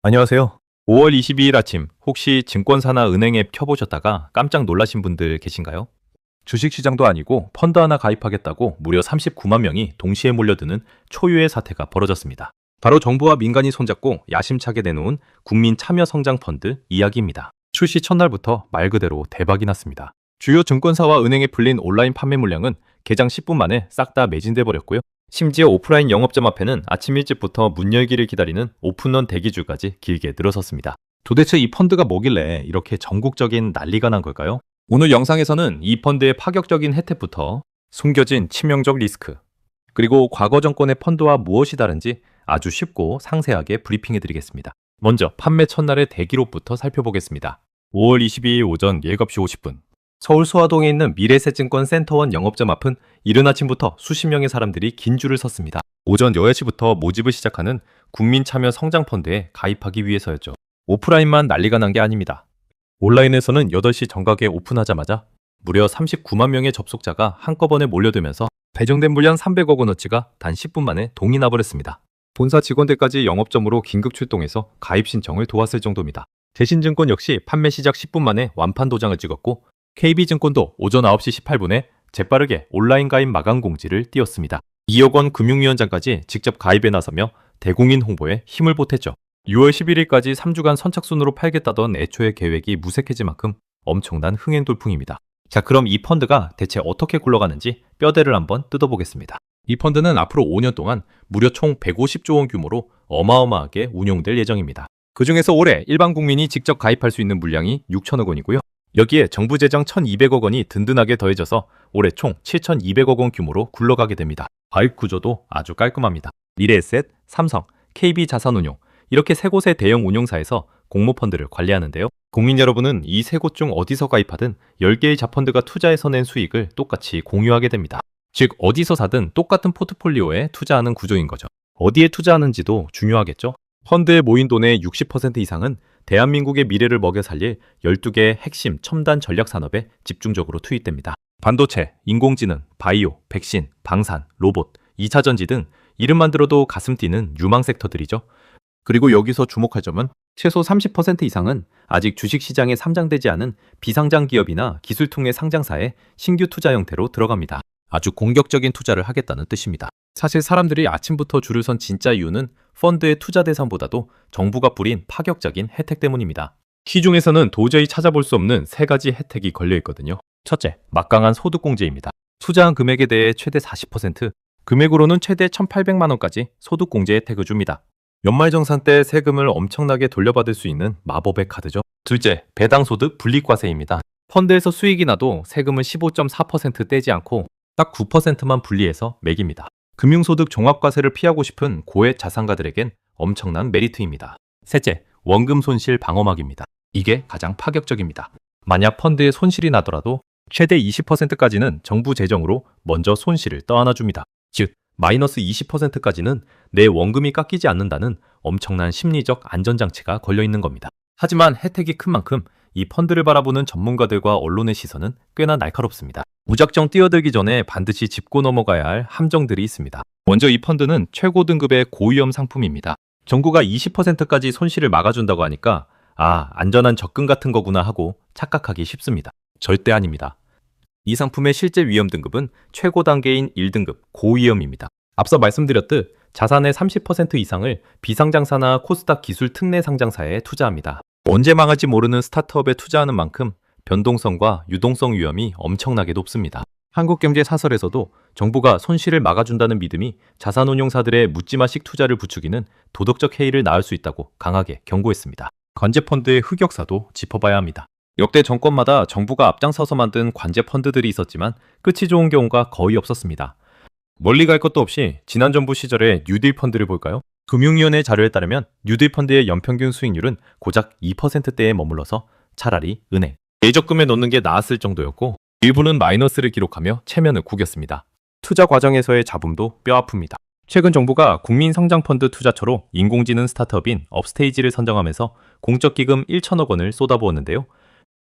안녕하세요. 5월 22일 아침 혹시 증권사나 은행 앱 켜보셨다가 깜짝 놀라신 분들 계신가요? 주식시장도 아니고 펀드 하나 가입하겠다고 무려 39만 명이 동시에 몰려드는 초유의 사태가 벌어졌습니다. 바로 정부와 민간이 손잡고 야심차게 내놓은 국민 참여 성장 펀드 이야기입니다. 출시 첫날부터 말 그대로 대박이 났습니다. 주요 증권사와 은행에 풀린 온라인 판매 물량은 개장 10분 만에 싹 다 매진돼 버렸고요. 심지어 오프라인 영업점 앞에는 아침 일찍부터 문 열기를 기다리는 오픈런 대기줄까지 길게 늘어섰습니다. 도대체 이 펀드가 뭐길래 이렇게 전국적인 난리가 난 걸까요? 오늘 영상에서는 이 펀드의 파격적인 혜택부터 숨겨진 치명적 리스크, 그리고 과거 정권의 펀드와 무엇이 다른지 아주 쉽고 상세하게 브리핑해드리겠습니다. 먼저 판매 첫날의 대기록부터 살펴보겠습니다. 5월 22일 오전 7시 50분 서울 소화동에 있는 미래에셋증권 센터원 영업점 앞은 이른 아침부터 수십 명의 사람들이 긴 줄을 섰습니다. 오전 10시부터 모집을 시작하는 국민참여 성장펀드에 가입하기 위해서였죠. 오프라인만 난리가 난 게 아닙니다. 온라인에서는 8시 정각에 오픈하자마자 무려 39만 명의 접속자가 한꺼번에 몰려들면서 배정된 물량 300억 원어치가 단 10분 만에 동이 나버렸습니다. 본사 직원들까지 영업점으로 긴급 출동해서 가입 신청을 도왔을 정도입니다. 대신증권 역시 판매 시작 10분 만에 완판 도장을 찍었고 KB증권도 오전 9시 18분에 재빠르게 온라인 가입 마감 공지를 띄웠습니다. 2억 원 금융위원장까지 직접 가입에 나서며 대국민 홍보에 힘을 보탰죠. 6월 11일까지 3주간 선착순으로 팔겠다던 애초의 계획이 무색해질 만큼 엄청난 흥행 돌풍입니다. 자, 그럼 이 펀드가 대체 어떻게 굴러가는지 뼈대를 한번 뜯어보겠습니다. 이 펀드는 앞으로 5년 동안 무려 총 150조 원 규모로 어마어마하게 운용될 예정입니다. 그중에서 올해 일반 국민이 직접 가입할 수 있는 물량이 6천억 원이고요. 여기에 정부 재정 1,200억 원이 든든하게 더해져서 올해 총 7,200억 원 규모로 굴러가게 됩니다. 가입 구조도 아주 깔끔합니다. 미래에셋, 삼성, KB자산운용 이렇게 세 곳의 대형 운용사에서 공모펀드를 관리하는데요. 국민 여러분은 이 세 곳 중 어디서 가입하든 10개의 자펀드가 투자해서 낸 수익을 똑같이 공유하게 됩니다. 즉 어디서 사든 똑같은 포트폴리오에 투자하는 구조인 거죠. 어디에 투자하는지도 중요하겠죠. 펀드에 모인 돈의 60% 이상은 대한민국의 미래를 먹여 살릴 12개의 핵심 첨단 전략 산업에 집중적으로 투입됩니다. 반도체, 인공지능, 바이오, 백신, 방산, 로봇, 2차 전지 등 이름만 들어도 가슴 뛰는 유망 섹터들이죠. 그리고 여기서 주목할 점은 최소 30% 이상은 아직 주식시장에 상장되지 않은 비상장 기업이나 기술통의 상장사에 신규 투자 형태로 들어갑니다. 아주 공격적인 투자를 하겠다는 뜻입니다. 사실 사람들이 아침부터 줄을 선 진짜 이유는 펀드의 투자 대상보다도 정부가 뿌린 파격적인 혜택 때문입니다. 시중에서는 도저히 찾아볼 수 없는 세 가지 혜택이 걸려 있거든요. 첫째, 막강한 소득공제입니다. 투자한 금액에 대해 최대 40%, 금액으로는 최대 1,800만 원까지 소득공제 혜택을 줍니다. 연말정산 때 세금을 엄청나게 돌려받을 수 있는 마법의 카드죠. 둘째, 배당소득 분리과세입니다. 펀드에서 수익이 나도 세금을 15.4% 떼지 않고 딱 9%만 분리해서 매깁니다. 금융소득 종합과세를 피하고 싶은 고액 자산가들에겐 엄청난 메리트입니다. 셋째, 원금 손실 방어막입니다. 이게 가장 파격적입니다. 만약 펀드에 손실이 나더라도 최대 20%까지는 정부 재정으로 먼저 손실을 떠안아줍니다. 즉, 마이너스 20%까지는 내 원금이 깎이지 않는다는 엄청난 심리적 안전장치가 걸려있는 겁니다. 하지만 혜택이 큰 만큼 이 펀드를 바라보는 전문가들과 언론의 시선은 꽤나 날카롭습니다. 무작정 뛰어들기 전에 반드시 짚고 넘어가야 할 함정들이 있습니다. 먼저 이 펀드는 최고 등급의 고위험 상품입니다. 정부가 20%까지 손실을 막아준다고 하니까 안전한 접근 같은 거구나 하고 착각하기 쉽습니다. 절대 아닙니다. 이 상품의 실제 위험 등급은 최고 단계인 1등급 고위험입니다. 앞서 말씀드렸듯 자산의 30% 이상을 비상장사나 코스닥 기술 특례 상장사에 투자합니다. 언제 망할지 모르는 스타트업에 투자하는 만큼 변동성과 유동성 위험이 엄청나게 높습니다. 한국경제사설에서도 정부가 손실을 막아준다는 믿음이 자산운용사들의 묻지마식 투자를 부추기는 도덕적 해이를 낳을 수 있다고 강하게 경고했습니다. 관제펀드의 흑역사도 짚어봐야 합니다. 역대 정권마다 정부가 앞장서서 만든 관제펀드들이 있었지만 끝이 좋은 경우가 거의 없었습니다. 멀리 갈 것도 없이 지난 정부 시절의 뉴딜 펀드를 볼까요? 금융위원회 자료에 따르면 뉴딜 펀드의 연평균 수익률은 고작 2%대에 머물러서 차라리 은행, 예적금에 넣는 게 나았을 정도였고 일부는 마이너스를 기록하며 체면을 구겼습니다. 투자 과정에서의 잡음도 뼈아픕니다. 최근 정부가 국민성장펀드 투자처로 인공지능 스타트업인 업스테이지를 선정하면서 공적 기금 1천억 원을 쏟아부었는데요.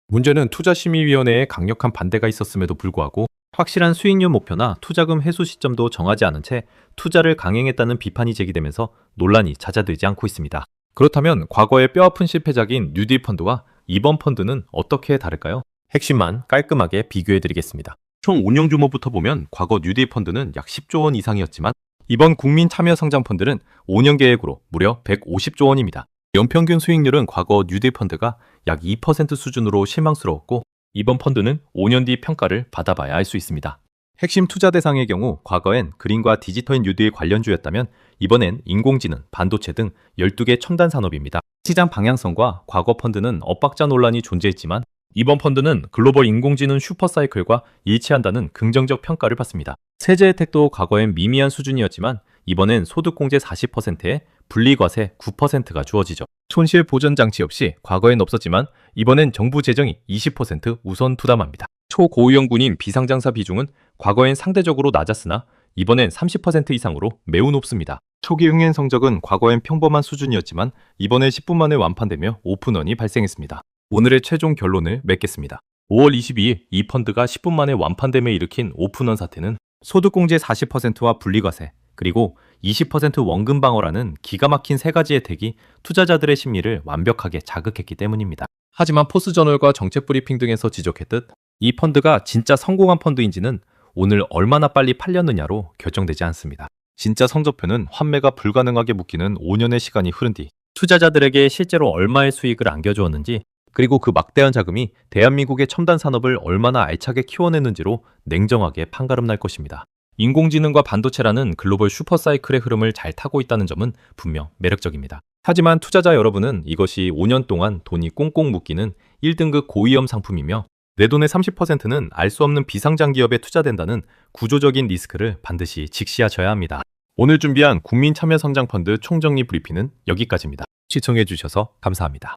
문제는 투자심의위원회에 강력한 반대가 있었음에도 불구하고 확실한 수익률 목표나 투자금 회수 시점도 정하지 않은 채 투자를 강행했다는 비판이 제기되면서 논란이 잦아들지 않고 있습니다. 그렇다면 과거의 뼈아픈 실패작인 뉴딜 펀드와 이번 펀드는 어떻게 다를까요? 핵심만 깔끔하게 비교해드리겠습니다. 총 운용 규모부터 보면 과거 뉴딜 펀드는 약 10조 원 이상이었지만 이번 국민참여성장펀드는 5년 계획으로 무려 150조 원입니다. 연평균 수익률은 과거 뉴딜 펀드가 약 2% 수준으로 실망스러웠고 이번 펀드는 5년 뒤 평가를 받아봐야 알 수 있습니다. 핵심 투자 대상의 경우 과거엔 그린과 디지털 뉴딜 관련주였다면 이번엔 인공지능, 반도체 등 12개 첨단 산업입니다. 시장 방향성과 과거 펀드는 엇박자 논란이 존재했지만 이번 펀드는 글로벌 인공지능 슈퍼사이클과 일치한다는 긍정적 평가를 받습니다. 세제 혜택도 과거엔 미미한 수준이었지만 이번엔 소득공제 40%에 분리과세 9%가 주어지죠. 손실 보전 장치 없이 과거엔 없었지만 이번엔 정부 재정이 20% 우선 부담합니다. 초고위험군인 비상장사 비중은 과거엔 상대적으로 낮았으나 이번엔 30% 이상으로 매우 높습니다. 초기 흥행 성적은 과거엔 평범한 수준이었지만 이번엔 10분 만에 완판되며 오픈런이 발생했습니다. 오늘의 최종 결론을 맺겠습니다. 5월 22일 이 펀드가 10분 만에 완판됨에 일으킨 오픈런 사태는 소득공제 40%와 분리과세 그리고 20% 원금 방어라는 기가 막힌 세 가지 혜택이 투자자들의 심리를 완벽하게 자극했기 때문입니다. 하지만 포스저널과 정책브리핑 등에서 지적했듯 이 펀드가 진짜 성공한 펀드인지는 오늘 얼마나 빨리 팔렸느냐로 결정되지 않습니다. 진짜 성적표는 환매가 불가능하게 묶이는 5년의 시간이 흐른 뒤 투자자들에게 실제로 얼마의 수익을 안겨주었는지 그리고 그 막대한 자금이 대한민국의 첨단 산업을 얼마나 알차게 키워냈는지로 냉정하게 판가름 날 것입니다. 인공지능과 반도체라는 글로벌 슈퍼사이클의 흐름을 잘 타고 있다는 점은 분명 매력적입니다. 하지만 투자자 여러분은 이것이 5년 동안 돈이 꽁꽁 묶이는 1등급 고위험 상품이며 내 돈의 30%는 알 수 없는 비상장 기업에 투자된다는 구조적인 리스크를 반드시 직시하셔야 합니다. 오늘 준비한 국민참여성장펀드 총정리 브리핑은 여기까지입니다. 시청해주셔서 감사합니다.